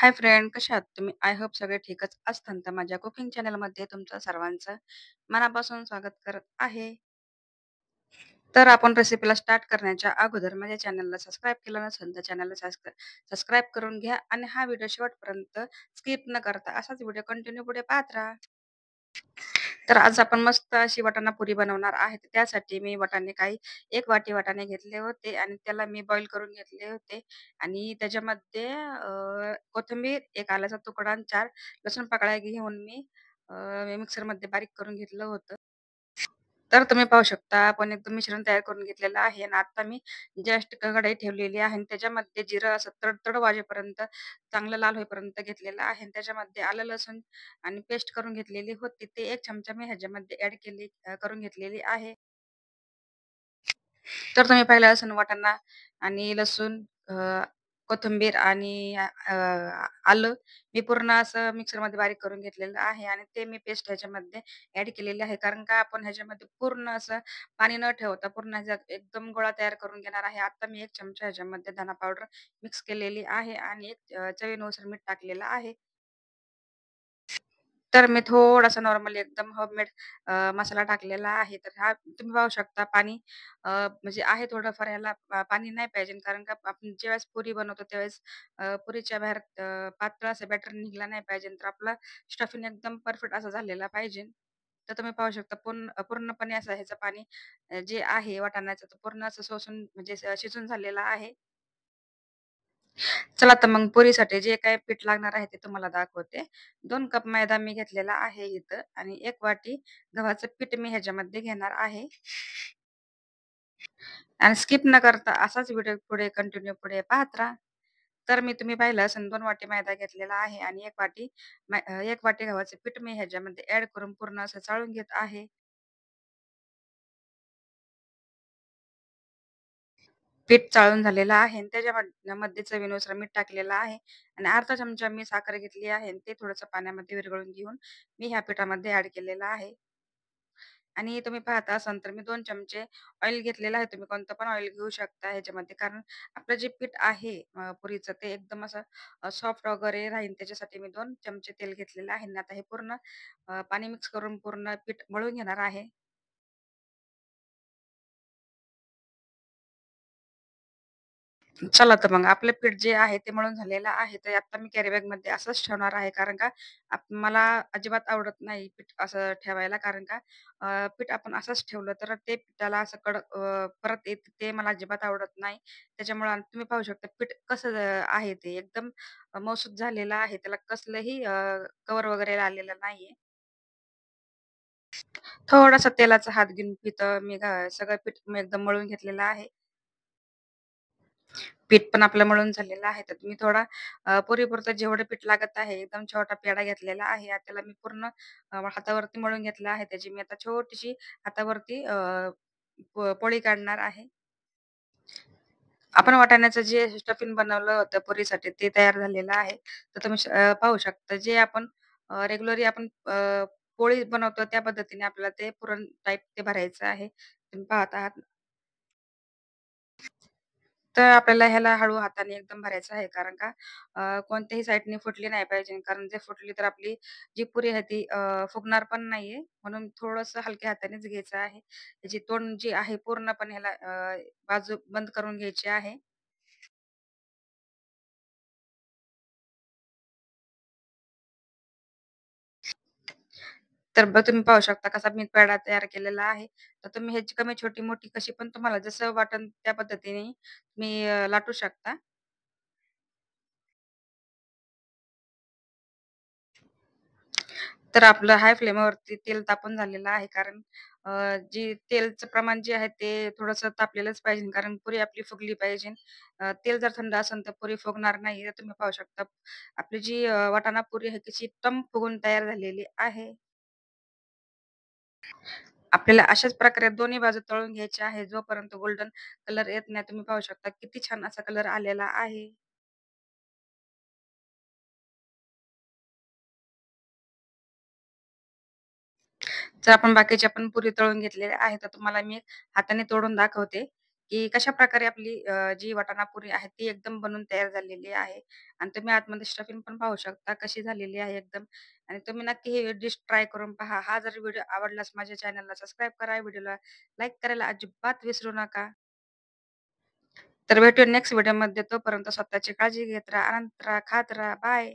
Hi friend, कशा आहात तुम्ही? आय होप सगळे ठीकच असतील. तर माझ्या कुकिंग चॅनलमध्ये तुमचं सर्वांचं मनापासून स्वागत करत आहे. तर आपण रेसिपीला स्टार्ट करण्याच्या अगोदर माझ्या चॅनलला सबस्क्राईब केलं नसेल तर चॅनलला सबस्क्राईब करून घ्या आणि हा व्हिडिओ शेवटपर्यंत स्किप न करता असाच व्हिडिओ कंटिन्यू पुढे पाहत राहा. तर आज आपण मस्त अशी वाटाणा पुरी बनवणार आहे. तर त्यासाठी मी वाटाणे काही 1 वाटी वाटाणे घेतले होते आणि त्याला मी बॉईल करून घेतले होते आणि त्याच्यामध्ये कोथिंबीर, 1 आल्याचा तुकडा आणि 4 लसूण पाकळ्या घेऊन मी मिक्सरमध्ये बारीक करून घेतलं होतं. तर तुम्ही पाहू शकता आपण एकदम मिश्रण तयार करून घेतलेलं आहे आणि आता मी जस्ट कढई ठेवलेली आहे आणि त्याच्यामध्ये जिरं असं तडतड वाजेपर्यंत चांगलं लाल होईपर्यंत घेतलेलं आहे आणि त्याच्यामध्ये आलं लसूण आणि पेस्ट करून घेतलेली होती. ते 1 चमचा मी ह्याच्यामध्ये करून घेतलेली आहे. तर तुम्ही पाहिलं असेल वाटाणा आणि लसूण, कोथिंबीर आणि आलं मी पूर्ण असं मिक्सरमध्ये बारीक करून घेतलेलं आहे आणि ते मी पेस्ट ह्याच्यामध्ये ॲड केलेली आहे. कारण का आपण ह्याच्यामध्ये पूर्ण असं पाणी न ठेवता पूर्ण ह्याच्यात एकदम गोळा तयार करून घेणार आहे. आता मी 1 चमचा ह्याच्यामध्ये धना पावडर मिक्स केलेली आहे आणि एक चवीनुसार मीठ टाकलेलं आहे. तर मी थोडासा नॉर्मली एकदम होममेड मसाला टाकलेला आहे. तर हा तुम्ही पाहू शकता पाणी म्हणजे आहे थोडंफार ह्याला पाणी नाही पाहिजे कारण का आपण ज्यावेळेस पुरी बनवतो त्यावेळेस पुरीच्या बाहेर पातळ असं बॅटर निघला नाही पाहिजे. तर आपला स्टफिंग एकदम परफेक्ट असा झालेला पाहिजे. तर तुम्ही पाहू शकता पूर्णपणे असं ह्याचं पाणी जे आहे वाटाण्याचं ते पूर्ण असं शोषून म्हणजे शिजून झालेलं आहे. चला तर मग पुरीसाठी जे काही पीठ लागणार आहे ते तुम्हाला दाखवते. 2 कप मैदा मी घेतलेला आहे इथं आणि 1 वाटी गव्हाचं पीठ मी ह्याच्यामध्ये घेणार आहे. आणि स्किप न करता असाच व्हिडिओ पुढे कंटिन्यू पुढे पाहत राहा. तर तुम्ही पाहिलं असेल 2 वाटी मैदा घेतलेला आहे आणि 1 वाटी गव्हाचं पीठ मी ह्याच्यामध्ये ॲड करून पूर्ण असं चाळून घेत आहे. पीठ चाळून झालेलं आहे आणि मध्ये चवीनुसार मीठ टाकलेलं आहे आणि अर्धा चमचा मी साखर घेतली आहे आणि ते थोडंसं पाण्यामध्ये विरघळून घेऊन मी ह्या पिठामध्ये ॲड केलेलं आहे. आणि तुम्ही पाहता असाल तर मी 2 चमचे ऑइल घेतलेलं आहे. तुम्ही कोणतं पण ऑइल घेऊ शकता ह्याच्यामध्ये. कारण आपलं जे पीठ आहे पुरीचं ते एकदम असं सॉफ्ट वगैरे राहील त्याच्यासाठी मी 2 चमचे तेल घेतलेलं आहे आणि आता हे पूर्ण पाणी मिक्स करून पूर्ण पीठ मळून घेणार आहे. चला तर मग आपलं पीठ जे आहे ते मळून झालेलं आहे. तर आता मी कॅरी बॅगमध्ये असंच ठेवणार आहे. कारण का मला अजिबात आवडत नाही पीठ असं ठेवायला. कारण का पीठ आपण असंच ठेवलं तर ते पिठाला असं कडक परत येतं ते मला अजिबात आवडत नाही. त्याच्यामुळं तुम्ही पाहू शकता पीठ कसं आहे ते एकदम मऊसूत झालेलं आहे. त्याला कसलंही कव्हर वगैरे आलेलं नाहीये. थोडासा तेलाचा हात घेऊन मी सगळं पीठ मी एकदम मळून घेतलेलं आहे. पीठ पण आपलं मळून झालेलं आहे. तर मी थोडा पुरीपुरतं जेवढं पीठ लागत आहे, एकदम छोटा पेढा घेतलेला आहे. त्याला मी पूर्ण हातावरती मळून घेतलं आहे. त्याची मी आता छोटीशी हातावरती पोळी काढणार आहे. आपण वाटाण्याचं जे स्टफिंग बनवलं होतं पुरीसाठी ते तयार झालेलं आहे. तर तुम्ही पाहू शकता जे आपण रेग्युलरली आपण पोळी बनवतो त्या पद्धतीने आपल्याला ते पुरण टाइप ते भरायचं आहे. तुम्ही पाहत आहात. तर आपल्याला ह्याला हळू हाताने एकदम भरायचं आहे. कारण का कोणत्याही साइडने फुटली नाही पाहिजे. कारण जर फुटली तर आपली जी पुरी आहे ती फुगणार पण नाहीये. म्हणून थोडंसं हलक्या हातानेच घ्यायचं आहे. त्याची तोंड जी आहे पूर्णपणे ह्याला बाजू बंद करून घ्यायची आहे. तर तुम्ही पाहू शकता कसा मी पेढा तयार केलेला आहे. तर तुम्ही ह्याची कमी, छोटी, मोठी कशी पण तुम्हाला जसं वाटेल त्या पद्धतीने तुम्ही लाटू शकता. तर आपलं हाय फ्लेमवरती तेल तापून झालेलं आहे. कारण जी तेलचं प्रमाण जे आहे ते थोडंसं तापलेलंच पाहिजे. कारण पुरी आपली फुगली पाहिजे. तेल जर थंड असेल तर पुरी फुगणार नाही. तर तुम्ही पाहू शकता आपली जी वाटाणा पुरी आहे त्याची टम्म फुगून तयार झालेली आहे. आपल्याला अशाच प्रकारे दोन्ही बाजू तळून घ्यायच्या आहे. जोपर्यंत गोल्डन कलर येत नाही. तुम्ही पाहू शकता किती छान असा कलर आलेला आहे. जर आपण बाकीच्या पण पुरी तळून घेतलेल्या आहेत, तर तुम्हाला मी हाताने तोडून दाखवते, की कशाप्रकारे आपली जी वाटाणा पुरी आहे ती एकदम बनून तयार झालेली आहे आणि तुम्ही आतमध्ये स्टफिंग पण पाहू शकता कशी झालेली आहे एकदम आणि तुम्ही नक्की ही डिश ट्राय करून पहा. हा जर व्हिडिओ आवडल्यास माझ्या चॅनलला सबस्क्राईब करा, व्हिडिओला लाईक करायला अजिबात विसरू नका. तर भेटूया नेक्स्ट व्हिडिओमध्ये. तोपर्यंत स्वतःची काळजी घेत राहा, आनंदात राहा, खात राहा. बाय.